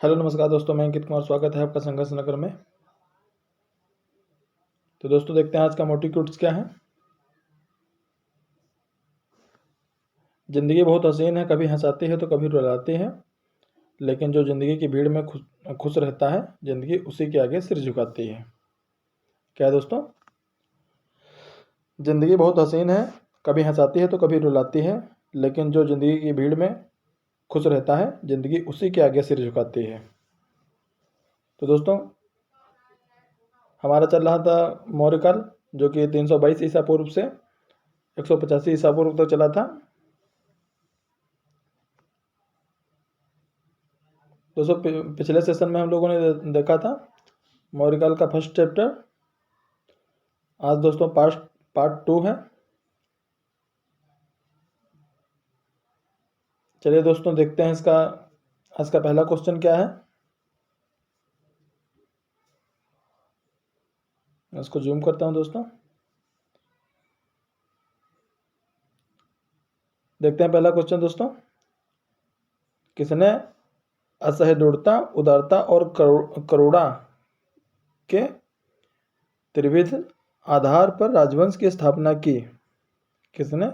Hello नमस्कार दोस्तों, मैं अंकित कुमार। स्वागत है आपका संघर्ष नगर में। तो दोस्तों देखते हैं आज का मोटी कोट्स क्या है। जिंदगी बहुत हसीन है, कभी हंसाती है तो कभी रुलाती है, लेकिन जो जिंदगी की भीड़ में खुश रहता है, जिंदगी उसी के आगे सिर झुकाती है। क्या है दोस्तों? जिंदगी बहुत हसीन है, कभी हंसाती है तो कभी रुलाती है, लेकिन जो जिंदगी की भीड़ में खुश रहता है, जिंदगी उसी के आगे सिर झुकाती है। तो दोस्तों हमारा चल रहा था मौर्यकाल, जो कि 322 ईसा पूर्व से 185 ईसा पूर्व तक चला था। दोस्तों पिछले सेशन में हम लोगों ने देखा था मौर्यकाल का फर्स्ट चैप्टर। आज दोस्तों पार्ट 2 है। चलिए दोस्तों देखते हैं इसका आज का पहला क्वेश्चन क्या है। मैं इसको जूम करता हूं दोस्तों। देखते हैं पहला क्वेश्चन दोस्तों। किसने असहृदयता, उदारता और करुणा के त्रिविध आधार पर राजवंश की स्थापना की? किसने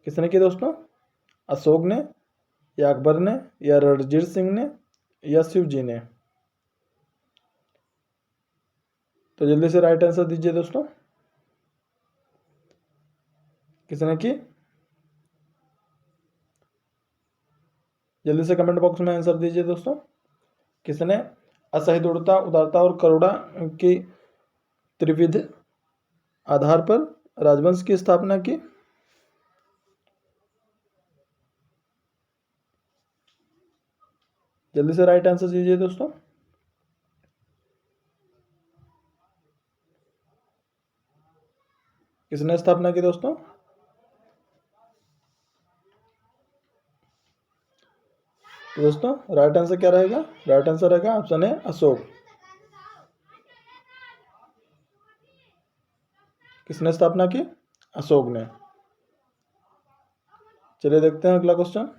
किसने की दोस्तों? अशोक ने, या अकबर ने, या रणजीत सिंह ने, या शिव जी ने? तो जल्दी से राइट आंसर दीजिए दोस्तों। किसने की? जल्दी से कमेंट बॉक्स में आंसर दीजिए दोस्तों। किसने असहृदयता, उदारता और करुणा की त्रिविध आधार पर राजवंश की स्थापना की? जल्दी से राइट आंसर दीजिए दोस्तों। किसने स्थापना की दोस्तों? तो दोस्तों राइट आंसर क्या रहेगा? राइट आंसर रहेगा ऑप्शन ए अशोक। किसने स्थापना की? अशोक ने। चलिए देखते हैं अगला क्वेश्चन।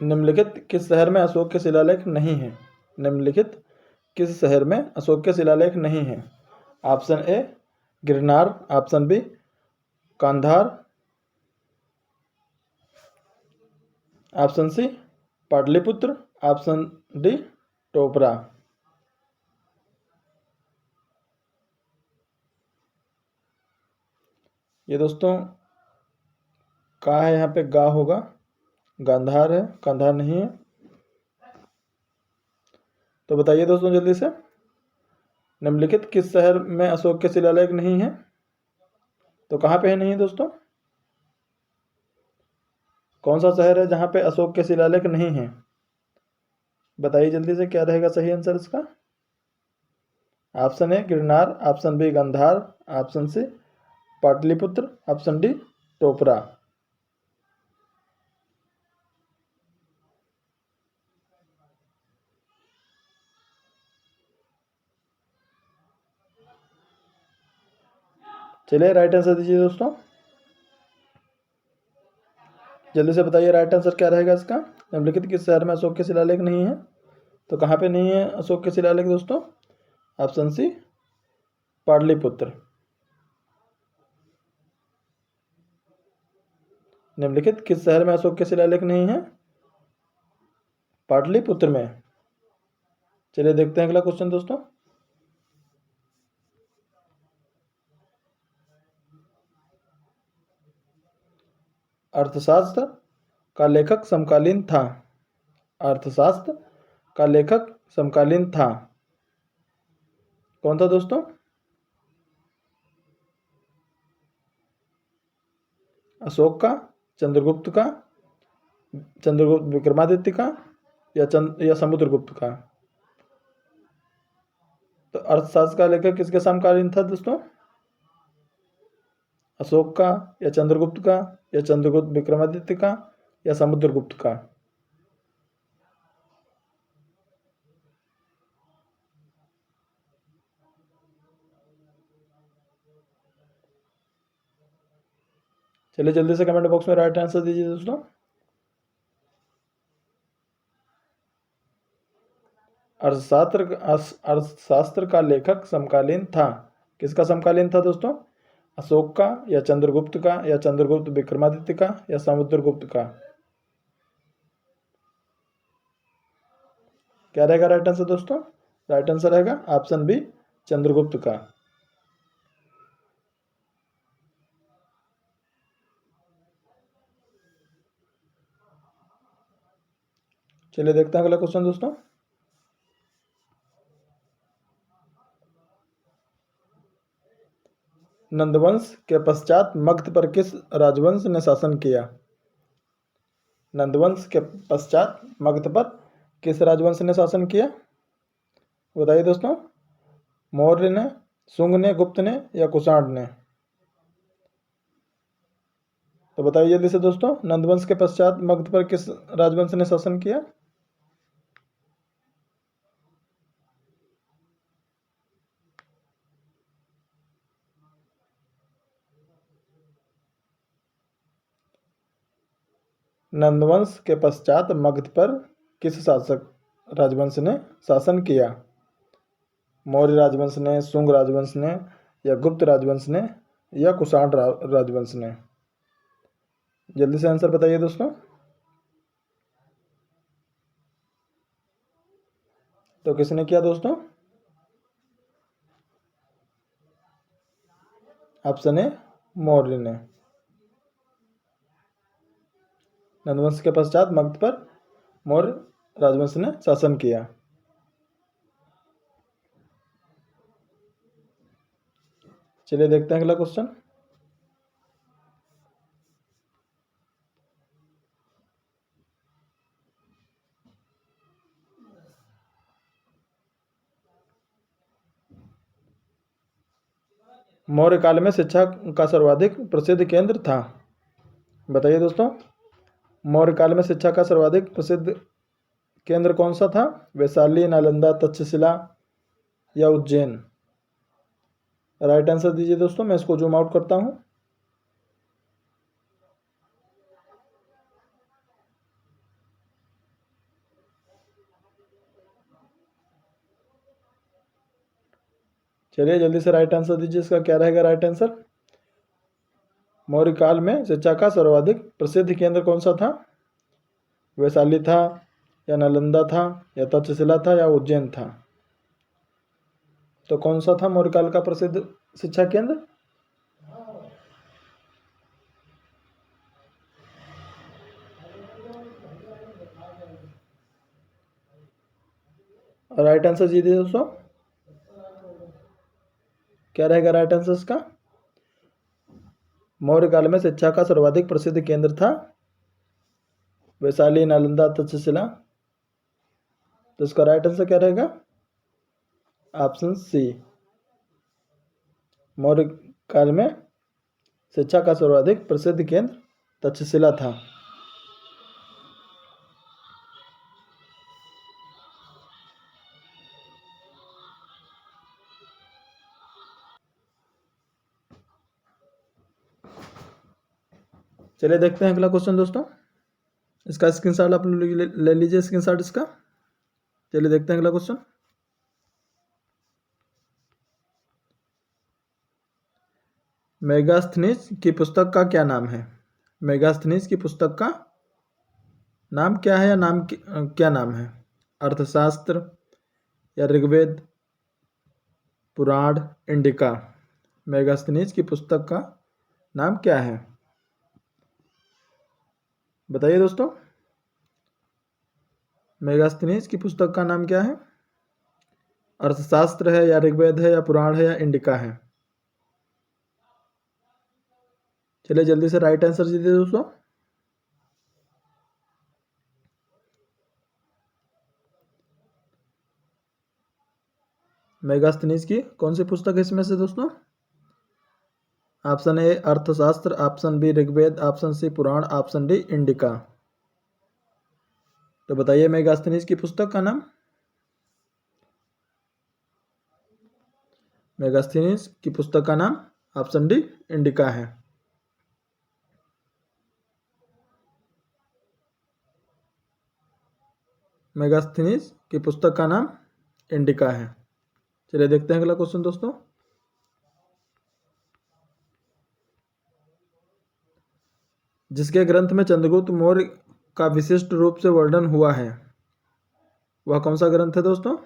निम्नलिखित किस शहर में अशोक के शिलालेख नहीं है? निम्नलिखित किस शहर में अशोक के शिलालेख नहीं है? Option A Girnar, option B Kandhar, option C Pataliputra, option D Topra. ये दोस्तों कहाँ है? यहाँ पे गा होगा, गांधार है, कांधार नहीं है। तो बताइए दोस्तों जल्दी से, निम्नलिखित किस शहर में अशोक के शिलालेख नहीं है? तो कहाँ पे है नहीं दोस्तों? कौन सा शहर है जहाँ पे अशोक के शिलालेख नहीं है? बताइए जल्दी से क्या रहेगा सही आंसर इसका। Option A Girnar, option B Gandhar, option C Pataliputra, option D Topra. चलिए राइट आंसर दीजिए दोस्तों। जल्दी से बताइए राइट आंसर क्या रहेगा इसका। निम्नलिखित किस शहर में अशोक के शिलालेख नहीं है? तो कहाँ पे नहीं है अशोक के शिलालेख दोस्तों? Option C Pataliputra. निम्नलिखित किस शहर में अशोक के शिलालेख नहीं है? पाटलिपुत्र में। चलिए देखते हैं अगला क्वेश्चन दोस्तों। अर्थशास्त्र का लेखक समकालीन था। अर्थशास्त्र का लेखक समकालीन था। कौन था दोस्तों? अशोक का, चंद्रगुप्त का, चंद्रगुप्त विक्रमादित्य का, या समुद्रगुप्त का? तो अर्थशास्त्र का लेखक किसके समकालीन था दोस्तों? अशोक का, या चंद्रगुप्त का, या चंद्रगुप्त विक्रमादित्य का, या समुद्रगुप्त का? चलिए जल्दी से कमेंट बॉक्स में राइट आंसर दीजिए दोस्तों। अर्थशास्त्र का लेखक समकालीन था। किसका समकालीन था दोस्तों? अशोक का, या चंद्रगुप्त का, या चंद्रगुप्त विक्रमादित्य का, या समुद्रगुप्त का? क्या रहेगा राइट आंसर दोस्तों? राइट आंसर रहेगा ऑप्शन बी, चंद्रगुप्त का। चलिए देखते हैं अगला क्वेश्चन दोस्तों। नंदवंश के पश्चात मगध पर किस राजवंश ने शासन किया? नंदवंश के पश्चात मगध पर किस राजवंश ने शासन किया? बताइए दोस्तों। मौर्य ने, शुंग ने, गुप्त ने, या कुषाण ने? तो बताइए जल्दी से दोस्तों, नंदवंश के पश्चात मगध पर किस राजवंश ने शासन किया? नंदवंश के पश्चात मगध पर किस शासक राजवंश ने शासन किया? मौर्य राजवंश ने, शुंग राजवंश ने, या गुप्त राजवंश ने, या कुषाण राजवंश ने? जल्दी से आंसर बताइए दोस्तों। तो किसने किया दोस्तों? ऑप्शन ए, मौर्य ने। नंदवंश के पश्चात मगध पर मौर्य राजवंश ने शासन किया। चलिए देखते हैं अगला क्वेश्चन। मौर्य काल में शिक्षा का सर्वाधिक प्रसिद्ध केंद्र था। बताइए दोस्तों, मौर्य काल में शिक्षा का सर्वाधिक प्रसिद्ध केंद्र कौन सा था? वैशाली, नालंदा, तक्षशिला, या उज्जैन? राइट आंसर दीजिए दोस्तों। मैं इसको जूम आउट करता हूं। चलिए जल्दी से राइट आंसर दीजिए। इसका क्या रहेगा राइट आंसर? मौर्य काल में शिक्षा का सर्वाधिक प्रसिद्ध केंद्र कौन सा था? वैशाली था, या नालंदा था, या तक्षशिला था, या उज्जैन था? तो कौन सा था मौर्य काल का प्रसिद्ध शिक्षा केंद्र? राइट आंसर दीजिए दोस्तों। क्या रहेगा राइट आंसर इसका? मौर्य काल में शिक्षा का सर्वाधिक प्रसिद्ध केंद्र था वैशाली, नालंदा, तक्षशिला। तो इसका राइट आंसर क्या रहेगा? ऑप्शन सी, मौर्य काल में शिक्षा का सर्वाधिक प्रसिद्ध केंद्र तक्षशिला था। चलिए देखते हैं अगला क्वेश्चन दोस्तों। इसका स्क्रीनशॉट आप लोग ले लीजिए, स्क्रीनशॉट इसका। चलिए देखते हैं अगला क्वेश्चन। मेगास्थनीज की पुस्तक का क्या नाम है? मेगास्थनीज की पुस्तक का नाम क्या है, या क्या नाम है? अर्थशास्त्र, या ऋग्वेद, पुराण, इंडिका? मेगास्थनीज की पुस्तक का नाम क्या है? बताइए दोस्तों, मेगास्थनीज की पुस्तक का नाम क्या है? अर्थशास्त्र है, या ऋग्वेद है, या पुराण है, या इंडिका है? चलिए जल्दी से राइट आंसर दीजिए दोस्तों। मेगास्थनीज की कौन सी पुस्तक है इसमें से दोस्तों? Option A Arthashastra, option B Rigveda, option C Purana, option D Indica. तो बताइए मेगास्थनीज की पुस्तक का नाम। मेगास्थनीज की पुस्तक का नाम ऑप्शन डी इंडिका है। मेगास्थनीज की पुस्तक का नाम इंडिका है। चलिए देखते हैं अगला क्वेश्चन दोस्तों। जिसके ग्रंथ में चंद्रगुप्त मौर्य का विशिष्ट रूप से वर्णन हुआ है, वह कौन सा ग्रंथ है दोस्तों?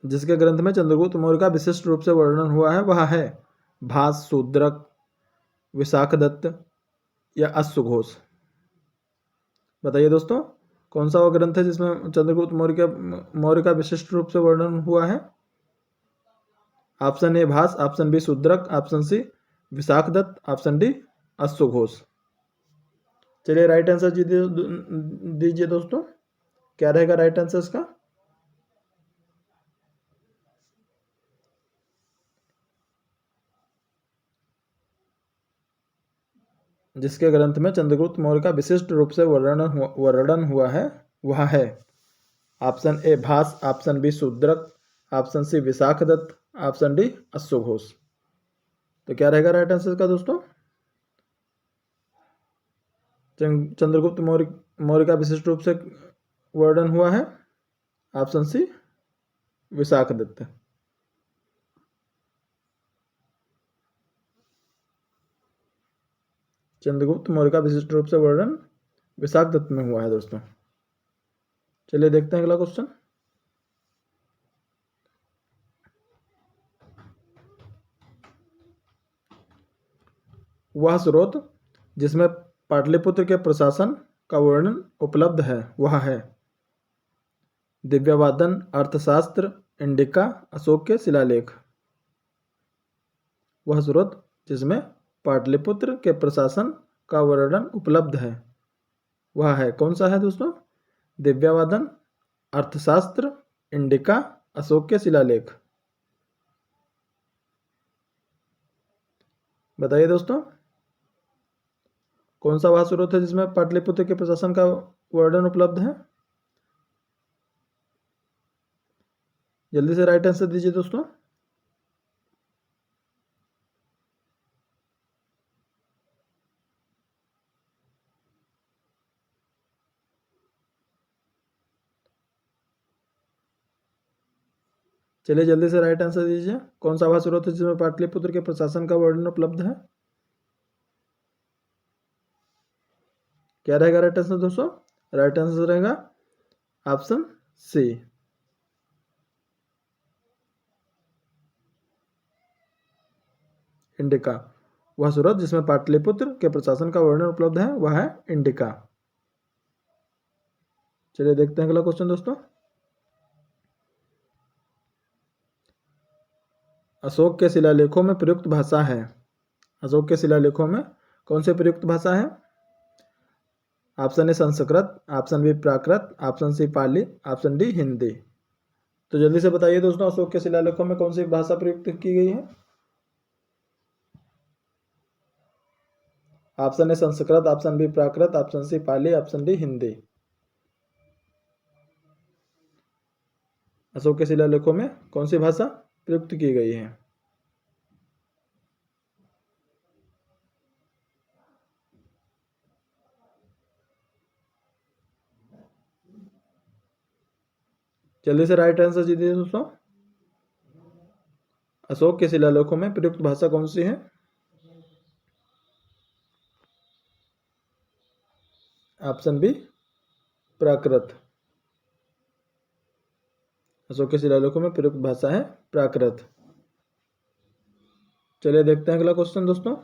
जिसके ग्रंथ में चंद्रगुप्त मौर्य का विशिष्ट रूप से वर्णन हुआ है वह है भास, शूद्रक, विशाखदत्त या अश्वघोष। बताइए दोस्तों, कौन सा वो ग्रंथ है जिसमें चंद्रगुप्त मौर्य का विशिष्ट रूप से वर्णन हुआ है? Option A Bhasa, option B Shudraka, option C Vishakhadatta, option D अश्वघोष। चलिए राइट आंसर दीजिए दोस्तों, क्या रहेगा राइट आंसर इसका? जिसके ग्रंथ में चंद्रगुप्त मौर्य का विशिष्ट रूप से वर्णन हुआ है वह है option A Bhasa, option B Shudraka, option C Vishakhadatta, option D अश्वघोष। तो क्या रहेगा राइट आंसर का दोस्तों? चंद्रगुप्त मौर्य का विशिष्ट रूप से वर्णन हुआ है ऑप्शन सी विशाखदत्त। चंद्रगुप्त मौर्य का विशिष्ट रूप से वर्णन विशाखदत्त में हुआ है दोस्तों। चलिए देखते हैं अगला क्वेश्चन। वह स्रोत जिसमें पाटलिपुत्र के प्रशासन का वर्णन उपलब्ध है वह है दिव्यवादन, अर्थशास्त्र, इंडिका, अशोक के शिलालेख। वह स्रोत जिसमें पाटलिपुत्र के प्रशासन का वर्णन उपलब्ध है वह है कौन सा है दोस्तों? दिव्यवादन, अर्थशास्त्र, इंडिका, अशोक के शिलालेख। बताइए दोस्तों, कौन सा वह स्रोत है जिसमें पाटलिपुत्र के प्रशासन का वर्णन उपलब्ध है? जल्दी से राइट आंसर दीजिए दोस्तों। चलिए जल्दी से राइट आंसर दीजिए, कौन सा वह स्रोत है जिसमें पाटलिपुत्र के प्रशासन का वर्णन उपलब्ध है? क्या रहेगा राइट आंसर दोस्तों? राइट आंसर रहेगा ऑप्शन सी इंडिका। वह स्रोत जिसमें पाटलिपुत्र के प्रशासन का वर्णन उपलब्ध है वह है इंडिका। चलिए देखते हैं अगला क्वेश्चन दोस्तों। अशोक के शिलालेखों में प्रयुक्त भाषा है, अशोक के शिलालेखों में कौन से प्रयुक्त भाषा है? Option A Sanskrit, option B Prakrit, option C Pali, option D Hindi. तो जल्दी से बताइए दोस्तों, अशोक के शिलालेखों में कौन सी भाषा प्रयुक्त की गई है? Option A Sanskrit, option B Prakrit, option C Pali, option D Hindi. Ashok के शिलालेखों में कौन सी भाषा प्रयुक्त की गई है? जल्दी से राइट आंसर दीजिए दोस्तों, अशोक के शिलालेखों में प्रयुक्त भाषा कौन सी है? ऑप्शन बी प्राकृत। अशोक के शिलालेखों में प्रयुक्त भाषा है प्राकृत। चलिए देखते हैं अगला क्वेश्चन दोस्तों।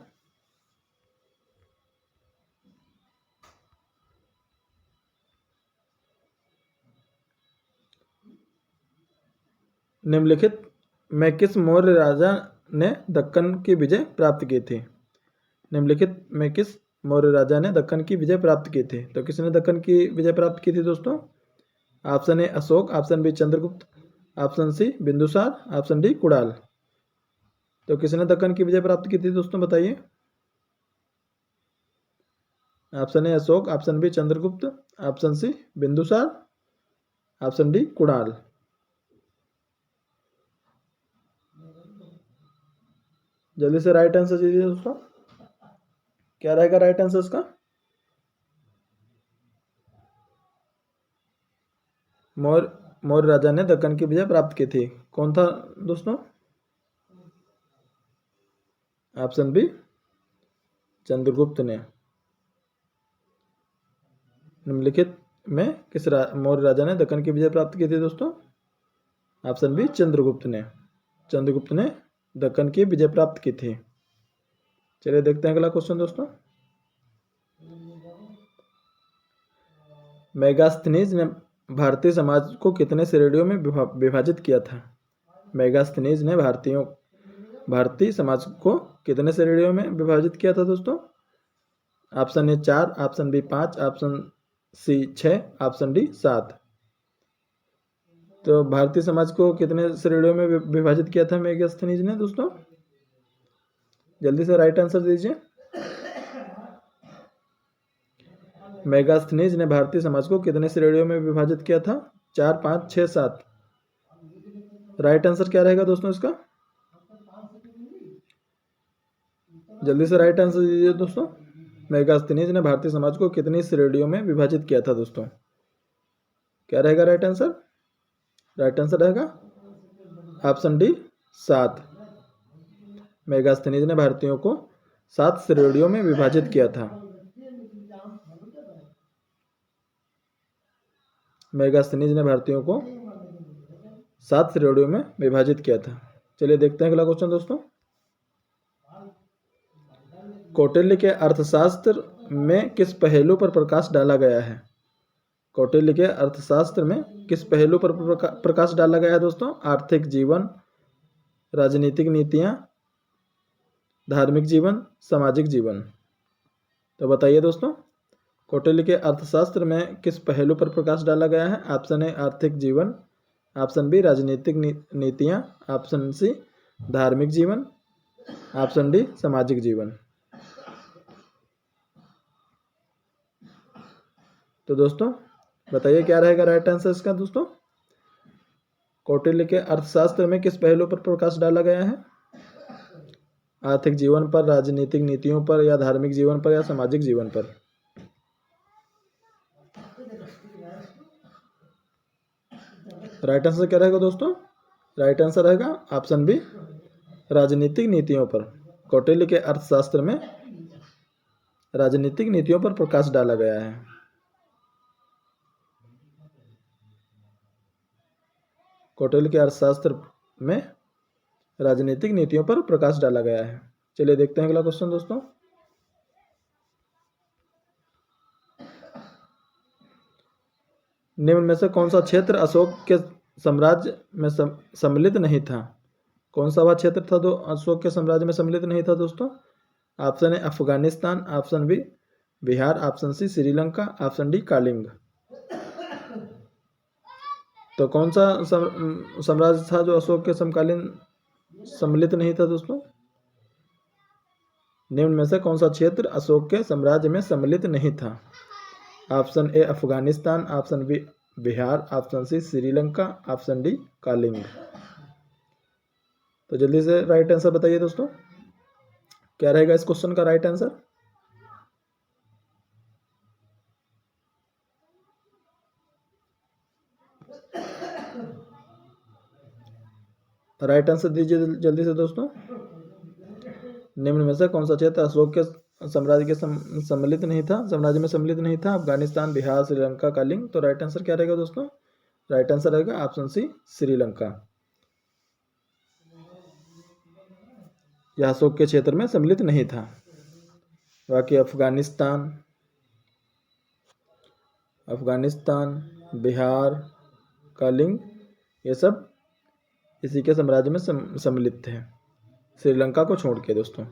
निम्नलिखित में किस मौर्य राजा ने दक्कन की विजय प्राप्त की थी? निम्नलिखित में किस मौर्य राजा ने दक्कन की विजय प्राप्त की थी? तो किसने दक्कन की विजय प्राप्त की थी दोस्तों? Option A Ashok, option B Chandragupta, option C Bindusar, option D Kunal. तो किसने दक्कन की विजय प्राप्त की थी दोस्तों, बताइए। Option A Ashok, option B Chandragupta, option C Bindusar, option D Kunal. जल्दी से राइट आंसर दीजिए दोस्तों, क्या रहेगा राइट आंसर इसका? मौर्य राजा ने दक्कन की विजय प्राप्त की थी? कौन था दोस्तों? ऑप्शन बी चंद्रगुप्त ने। निम्नलिखित में किस मौर्य राजा ने दक्कन की विजय प्राप्त की थी दोस्तों? ऑप्शन बी चंद्रगुप्त ने। चंद्रगुप्त ने दक्कन की विजय प्राप्त की थी। चलिए देखते हैं अगला क्वेश्चन दोस्तों। मेगास्थनीज ने भारतीय समाज को कितने श्रेणियों में विभाजित किया था? मेगास्थनीज ने भारतीय समाज को कितने श्रेणियों में विभाजित किया था दोस्तों? Option A 4, option B 5, option C 6, option D 7। तो भारतीय समाज को कितने श्रेणियों में विभाजित किया था मेगास्थनीज ने दोस्तों? जल्दी से राइट आंसर दीजिए। मेगास्थनीज ने भारतीय समाज को कितने श्रेणियों में विभाजित किया था? 4, 5, 6, 7। राइट आंसर क्या रहेगा दोस्तों इसका? जल्दी से राइट आंसर दीजिए दोस्तों। मेगास्थनीज ने भारतीय समाज को कितनी श्रेणियों में विभाजित किया था दोस्तों? क्या रहेगा राइट आंसर? राइट आंसर रहेगा ऑप्शन डी 7। मेगास्थनीज ने भारतीयों को 7 श्रेणियों में विभाजित किया था। मेगास्थनीज ने भारतीयों को 7 श्रेणियों में विभाजित किया था। चलिए देखते हैं अगला क्वेश्चन दोस्तों। कौटिल्य के अर्थशास्त्र में किस पहलू पर प्रकाश डाला गया है? कौटिल्य के अर्थशास्त्र में किस पहलू पर प्रकाश डाला गया है दोस्तों? आर्थिक जीवन, राजनीतिक नीतियां, धार्मिक जीवन, सामाजिक जीवन। तो बताइए दोस्तों, कौटिल्य के अर्थशास्त्र में किस पहलू पर प्रकाश डाला गया है? ऑप्शन ए आर्थिक जीवन, ऑप्शन बी राजनीतिक नीतियां, ऑप्शन सी धार्मिक जीवन, ऑप्शन डी सामाजिक जीवन। तो दोस्तों बताइए क्या रहेगा राइट आंसर इसका दोस्तों? कौटिल्य के अर्थशास्त्र में किस पहलू पर प्रकाश डाला गया है? आर्थिक जीवन पर, राजनीतिक नीतियों पर, या धार्मिक जीवन पर, या सामाजिक जीवन पर? राइट आंसर क्या रहेगा दोस्तों? राइट आंसर रहेगा ऑप्शन बी राजनीतिक नीतियों पर। कौटिल्य के अर्थशास्त्र में राजनीतिक नीतियों पर प्रकाश डाला गया है। कौटिल्य के अर्थशास्त्र में राजनीतिक नीतियों पर प्रकाश डाला गया है। चलिए देखते हैं अगला क्वेश्चन दोस्तों। निम्न में से कौन सा क्षेत्र अशोक के साम्राज्य में सम्मिलित नहीं था? कौन सा वह क्षेत्र था जो अशोक के साम्राज्य में सम्मिलित नहीं था दोस्तों? ऑप्शन ए Afghanistan, option B Bihar, option C Sri Lanka, option D Kaling. तो कौन सा साम्राज्य था जो अशोक के समकालीन सम्मिलित नहीं था दोस्तों? निम्न में से कौन सा क्षेत्र अशोक के साम्राज्य में सम्मिलित नहीं था? Option A Afghanistan, option B Bihar, option C Sri Lanka, option D Kaling. तो जल्दी से राइट आंसर बताइए दोस्तों, क्या रहेगा इस क्वेश्चन का राइट आंसर? राइट आंसर दीजिए जल्दी से दोस्तों। निम्न में से कौन सा क्षेत्र अशोक के साम्राज्य के सम्मिलित नहीं था, साम्राज्य में सम्मिलित नहीं था? अफगानिस्तान, बिहार, श्रीलंका, कालिंग। तो राइट आंसर क्या रहेगा दोस्तों? राइट आंसर रहेगा ऑप्शन सी श्रीलंका। यह अशोक के क्षेत्र में सम्मिलित नहीं था। बाकी अफगानिस्तान, बिहार, कालिंग, ये सब इसी के साम्राज्य में सम्मिलित थे, श्रीलंका को छोड़ के दोस्तों।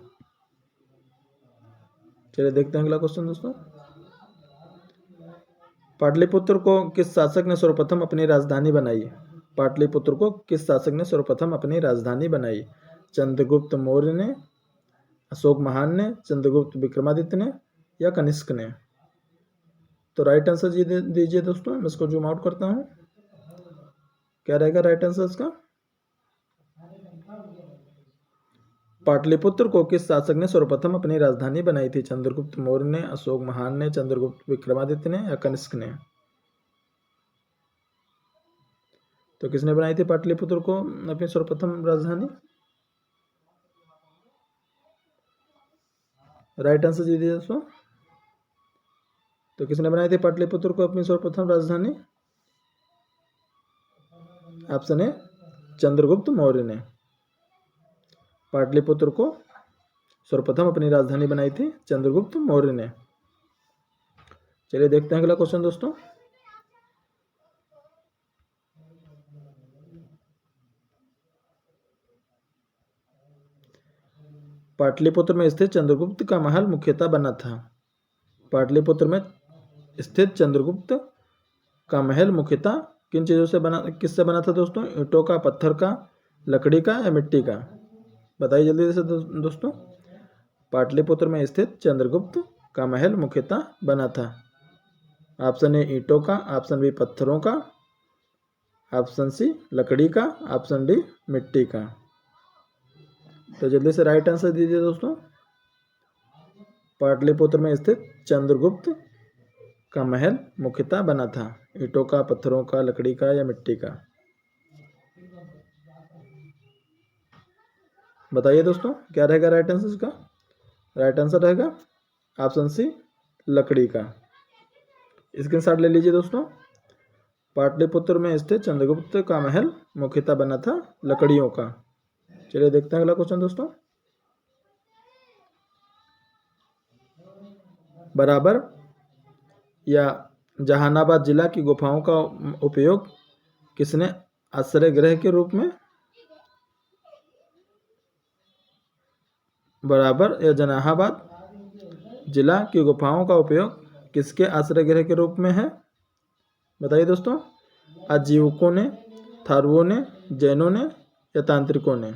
चलिए देखते हैं अगला क्वेश्चन दोस्तों। पाटलिपुत्र को किस शासक ने सर्वप्रथम अपनी राजधानी बनाई? पाटलिपुत्र को किस शासक ने सर्वप्रथम अपनी राजधानी बनाई? चंद्रगुप्त मौर्य ने, अशोक महान ने, चंद्रगुप्त विक्रमादित्य ने, या कनिष्क ने? तो राइट आंसर दीजिए दोस्तों। मैं इसको जूम आउट करता हूँ। क्या रहेगा राइट आंसर इसका? पाटलिपुत्र को किस शासक ने सर्वप्रथम अपनी राजधानी बनाई थी? चंद्रगुप्त मौर्य ने, अशोक महान ने, चंद्रगुप्त विक्रमादित्य ने, या कनिष्क ने? तो किसने बनाई थी पाटलिपुत्र को अपनी सर्वप्रथम राजधानी? राइट आंसर दीजिए दोस्तों। तो किसने बनाई थी पाटलिपुत्र को अपनी सर्वप्रथम राजधानी? ऑप्शन ए चंद्रगुप्त मौर्य ने पाटलिपुत्र को सर्वप्रथम अपनी राजधानी बनाई थी चंद्रगुप्त मौर्य ने। चलिए देखते हैं अगला क्वेश्चन दोस्तों। पाटलिपुत्र में स्थित चंद्रगुप्त का महल मुख्यतः बना था। पाटलिपुत्र में स्थित चंद्रगुप्त का महल मुख्यतः किन चीज़ों से बना, किससे बना था दोस्तों? ईंटों का, पत्थर का, लकड़ी का या मिट्टी का? बताइए जल्दी से दोस्तों। पाटलिपुत्र में स्थित चंद्रगुप्त का महल मुख्यतः बना था। ऑप्शन ए ईंटों का, ऑप्शन बी पत्थरों का, ऑप्शन सी लकड़ी का, ऑप्शन डी मिट्टी का। तो जल्दी से राइट आंसर दीजिए दोस्तों। पाटलिपुत्र में स्थित चंद्रगुप्त का महल मुख्यतः बना था ईंटों का, पत्थरों का, लकड़ी का या मिट्टी का? बताइए दोस्तों क्या रहेगा राइट आंसर इसका? राइट आंसर रहेगा ऑप्शन सी लकड़ी का। स्क्रीनशॉट ले लीजिए दोस्तों। पाटलिपुत्र में स्थित चंद्रगुप्त का महल मुख्यतः बना था लकड़ियों का। चलिए देखते हैं अगला क्वेश्चन दोस्तों। बराबर या जहानाबाद जिला की गुफाओं का उपयोग किसने आश्रय गृह के रूप में? बराबर या जहानाबाद जिला की गुफाओं का उपयोग किसके आश्रय गृह के रूप में है? बताइए दोस्तों। आजीविकों ने, थारुओं ने, जैनों ने या तांत्रिकों ने?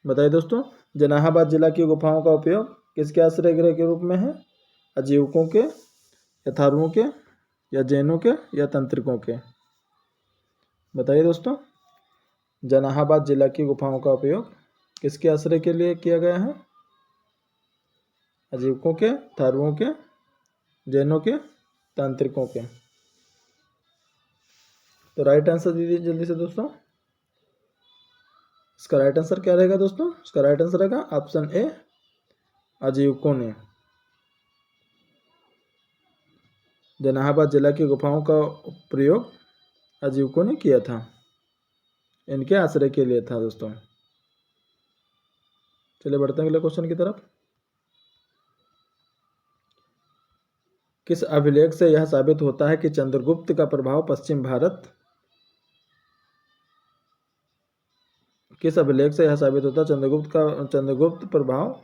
बताइए दोस्तों। जहानाबाद जिला की गुफाओं का उपयोग किसके आश्रय गृह के रूप में है? आजीविकों के या थारुओं के या जैनों के या तांत्रिकों के? बताइए दोस्तों। जहानाबाद जिला की गुफाओं का उपयोग किसके आश्रय के लिए किया गया है? आजीविकों के, थारुओं के, जैनों के, तांत्रिकों के? तो राइट आंसर दीजिए जल्दी से दोस्तों। इसका राइट आंसर क्या रहेगा दोस्तों? इसका राइट आंसर रहेगा ऑप्शन ए आजीविकों ने। जहानाबाद जिला की गुफाओं का प्रयोग आजीविकों ने किया था, इनके आश्रय के लिए था दोस्तों। चलिए बढ़ते हैं अगले क्वेश्चन की तरफ। किस अभिलेख से यह साबित होता है कि चंद्रगुप्त का प्रभाव पश्चिम भारत? किस अभिलेख से यह साबित होता है चंद्रगुप्त प्रभाव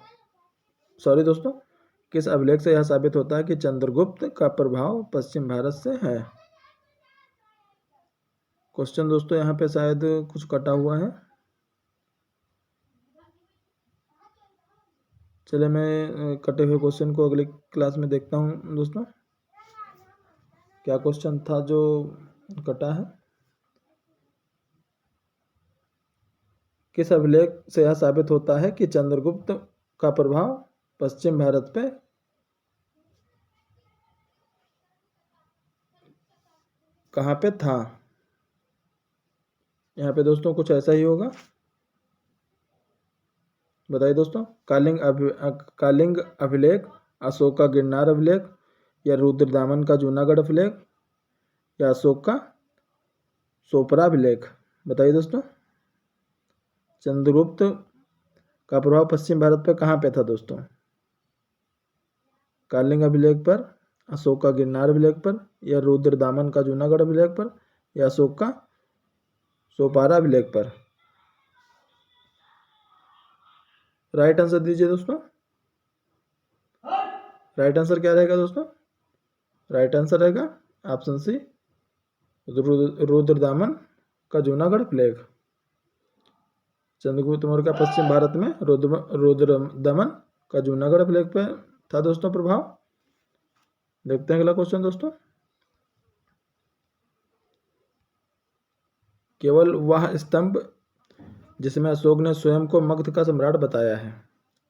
दोस्तों, किस अभिलेख से यह साबित होता है कि चंद्रगुप्त का प्रभाव पश्चिम भारत से है? क्वेश्चन दोस्तों यहाँ पे शायद कुछ कटा हुआ है। चलिए मैं कटे हुए क्वेश्चन को अगली क्लास में देखता हूँ दोस्तों, क्या क्वेश्चन था जो कटा है। किस अभिलेख से यह साबित होता है कि चंद्रगुप्त का प्रभाव पश्चिम भारत पे कहाँ पे था? यहाँ पे दोस्तों कुछ ऐसा ही होगा। बताइए दोस्तों। कालिंग अभिलेख, अशोक का गिरनार अभिलेख या रुद्रदामन का जूनागढ़ अभिलेख या अशोक का सोपरा अभिलेख? बताइए दोस्तों। चंद्रगुप्त का प्रभाव पश्चिम भारत पे कहाँ पे था दोस्तों? कालिंग अभिलेख पर, अशोक का गिरनार अभिलेख पर या रुद्रदामन का जूनागढ़ अभिलेख पर या अशोक का सोपारा अभिलेख पर? राइट आंसर दीजिए दोस्तों। राइट आंसर क्या रहेगा दोस्तों? राइट आंसर रहेगा ऑप्शन सी रुद्रदामन का जूनागढ़ अभिलेख। चंद्रगुप्त मौर्य का पश्चिम भारत में रुद्रदमन का जूनागढ़ अभिलेख पे था दोस्तों प्रभाव। देखते हैं अगला क्वेश्चन दोस्तों। केवल वह स्तंभ जिसमें अशोक ने स्वयं को मगध का सम्राट बताया है।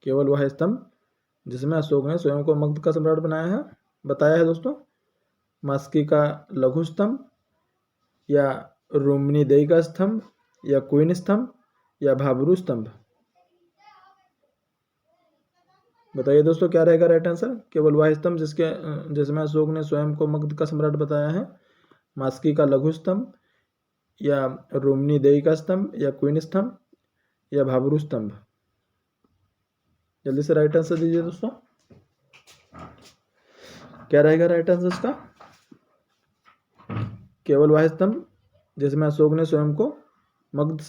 केवल वह स्तंभ जिसमें अशोक ने स्वयं को मगध का सम्राट बताया है दोस्तों। मास्की का लघु स्तंभ या रोमनी का स्तंभ या क्वीन स्तंभ या भाबरू स्तंभ? बताइए दोस्तों क्या रहेगा राइट आंसर। केवल वह स्तंभ जिसमें अशोक ने स्वयं को मगध का सम्राट बताया है। मास्की का लघु स्तंभ या रोमनी का स्तंभ या क्वीन स्तंभ या भाबरू स्तंभ? जल्दी से राइट आंसर दीजिए दोस्तों। क्या रहेगा राइट आंसर इसका? केवल वह स्तंभ जिसमें अशोक ने स्वयं को मगध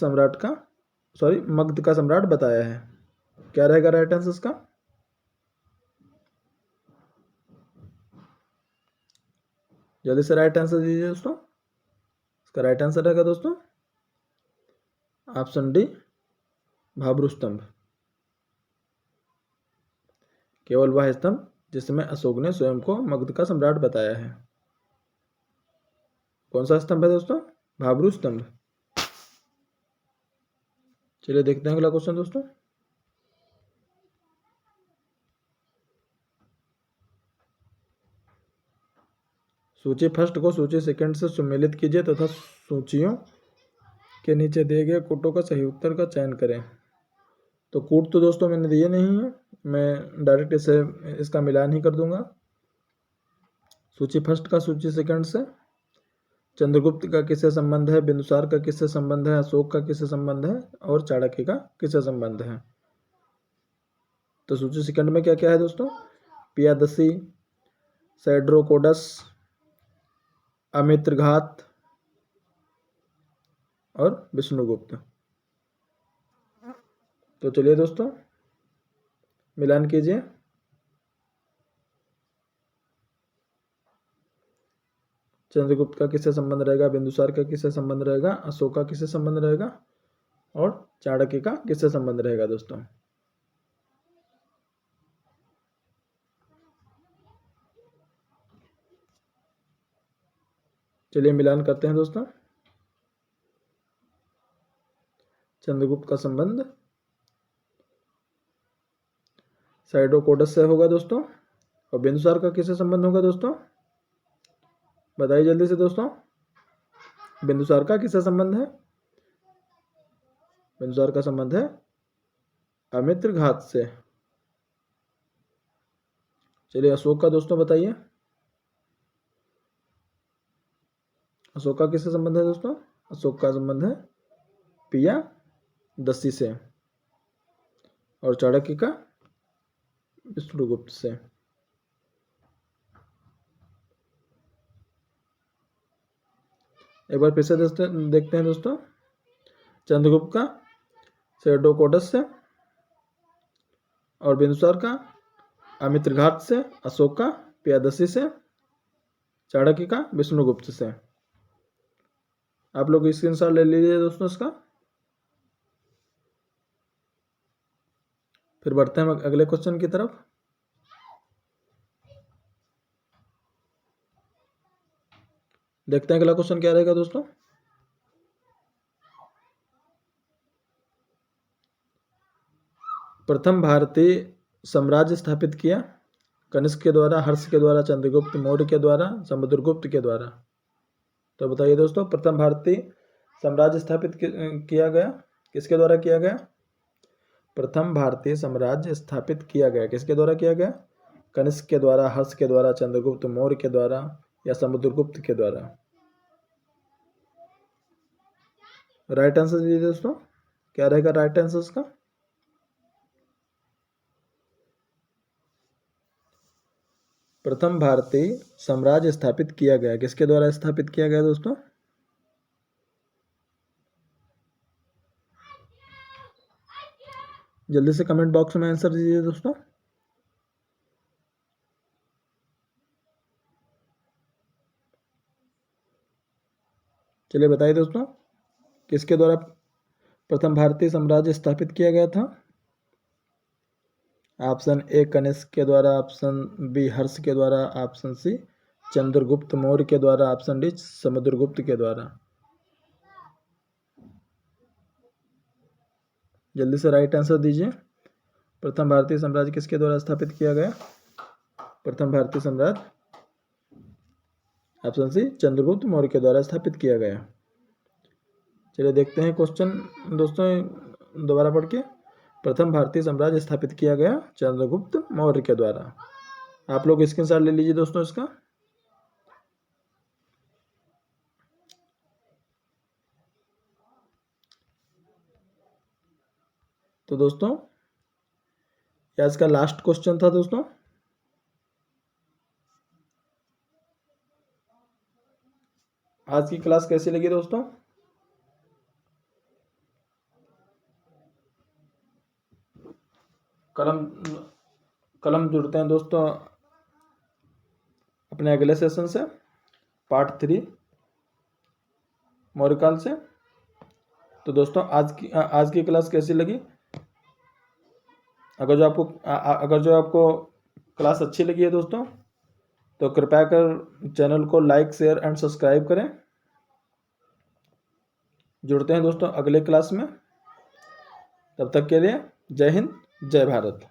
का सम्राट बताया है। क्या रहेगा राइट आंसर इसका? जल्दी से राइट आंसर दीजिए दोस्तों। इसका राइट आंसर रहेगा दोस्तों ऑप्शन डी, भाबरू स्तंभ। केवल वह स्तंभ जिसमें अशोक ने स्वयं को मगध का सम्राट बताया है। कौन सा स्तंभ है दोस्तों? भाबरू स्तंभ। चलिए देखते हैं अगला क्वेश्चन दोस्तों। सूची फर्स्ट को सूची सेकंड से सुमेलित कीजिए तथा सूचियों के नीचे दिए गए कूटों का सही उत्तर का चयन करें। तो कूट तो दोस्तों मैंने दिए नहीं है, मैं डायरेक्ट इसका मिलान ही कर दूंगा। सूची फर्स्ट का सूची सेकंड से चंद्रगुप्त का किससे संबंध है, बिंदुसार का किससे संबंध है, अशोक का किससे संबंध है और चाणक्य का किससे संबंध है। तो सूची सेकंड में क्या क्या है दोस्तों? पियादसी, सैड्रोकोडस, अमित्रघात और विष्णुगुप्त। तो चलिए दोस्तों मिलान कीजिए। चंद्रगुप्त का किससे संबंध रहेगा, बिंदुसार का किससे संबंध रहेगा, अशोक का किससे संबंध रहेगा और चाणक्य का किससे संबंध रहेगा दोस्तों। चलिए मिलान करते हैं दोस्तों। चंद्रगुप्त का संबंध सैड्रोकोडस से होगा दोस्तों। और बिंदुसार का किससे संबंध होगा दोस्तों? बताइए जल्दी से दोस्तों। बिंदुसार का किससे संबंध है? बिंदुसार का संबंध है अमित्रघात से। चलिए अशोक का दोस्तों बताइए। अशोक का किससे संबंध है दोस्तों? अशोक का संबंध है पियादसी से। और चाणक्य का विष्णुगुप्त से। एक बार फिर से देखते हैं दोस्तों। चंद्रगुप्त का सैड्रोकोडस से और बिंदुसार का अमित्रघात से, अशोक का पियादसी से, चाणक्य का विष्णुगुप्त से। आप लोग स्क्रीनशॉट ले लीजिए दोस्तों इसका। फिर बढ़ते हैं अगले क्वेश्चन की तरफ। देखते हैं अगला क्वेश्चन क्या रहेगा दोस्तों। प्रथम भारतीय साम्राज्य स्थापित किया कनिष्क के द्वारा, हर्ष के द्वारा, चंद्रगुप्त मौर्य के द्वारा, समुद्रगुप्त के द्वारा। तो बताइए दोस्तों प्रथम भारतीय साम्राज्य स्थापित किया गया किसके द्वारा किया गया? प्रथम भारतीय साम्राज्य स्थापित किया गया किसके द्वारा किया गया? कनिष्क के द्वारा, हर्ष के द्वारा, चंद्रगुप्त मौर्य के द्वारा या समुद्रगुप्त के द्वारा। राइट आंसर दीजिए दोस्तों। क्या रहेगा राइट आंसर इसका? प्रथम भारतीय साम्राज्य स्थापित किया गया किसके द्वारा स्थापित किया गया दोस्तों? जल्दी से कमेंट बॉक्स में आंसर दीजिए दोस्तों। चलिए बताइए दोस्तों किसके द्वारा प्रथम भारतीय साम्राज्य स्थापित किया गया था? ऑप्शन ए कनिष्क के द्वारा, ऑप्शन बी हर्ष के द्वारा, ऑप्शन सी चंद्रगुप्त मौर्य के द्वारा, ऑप्शन डी समुद्रगुप्त के द्वारा। जल्दी से राइट आंसर दीजिए। प्रथम भारतीय साम्राज्य किसके द्वारा स्थापित किया गया? प्रथम भारतीय साम्राज्य ऑप्शन सी चंद्रगुप्त मौर्य के द्वारा स्थापित किया गया। चलिए देखते हैं क्वेश्चन दोस्तों दोबारा पढ़ के। प्रथम भारतीय साम्राज्य स्थापित किया गया चंद्रगुप्त मौर्य के द्वारा। आप लोग स्क्रीनशॉट ले लीजिए दोस्तों इसका। तो दोस्तों ये आज का लास्ट क्वेश्चन था दोस्तों। आज की क्लास कैसी लगी दोस्तों? कलम जुड़ते हैं दोस्तों अपने अगले सेशन से, पार्ट 3 मौर्यकाल से। तो दोस्तों आज की क्लास कैसी लगी? अगर जो आपको क्लास अच्छी लगी है दोस्तों, तो कृपया कर चैनल को लाइक, शेयर एंड सब्सक्राइब करें। जुड़ते हैं दोस्तों अगले क्लास में। तब तक के लिए जय हिंद, जय भारत।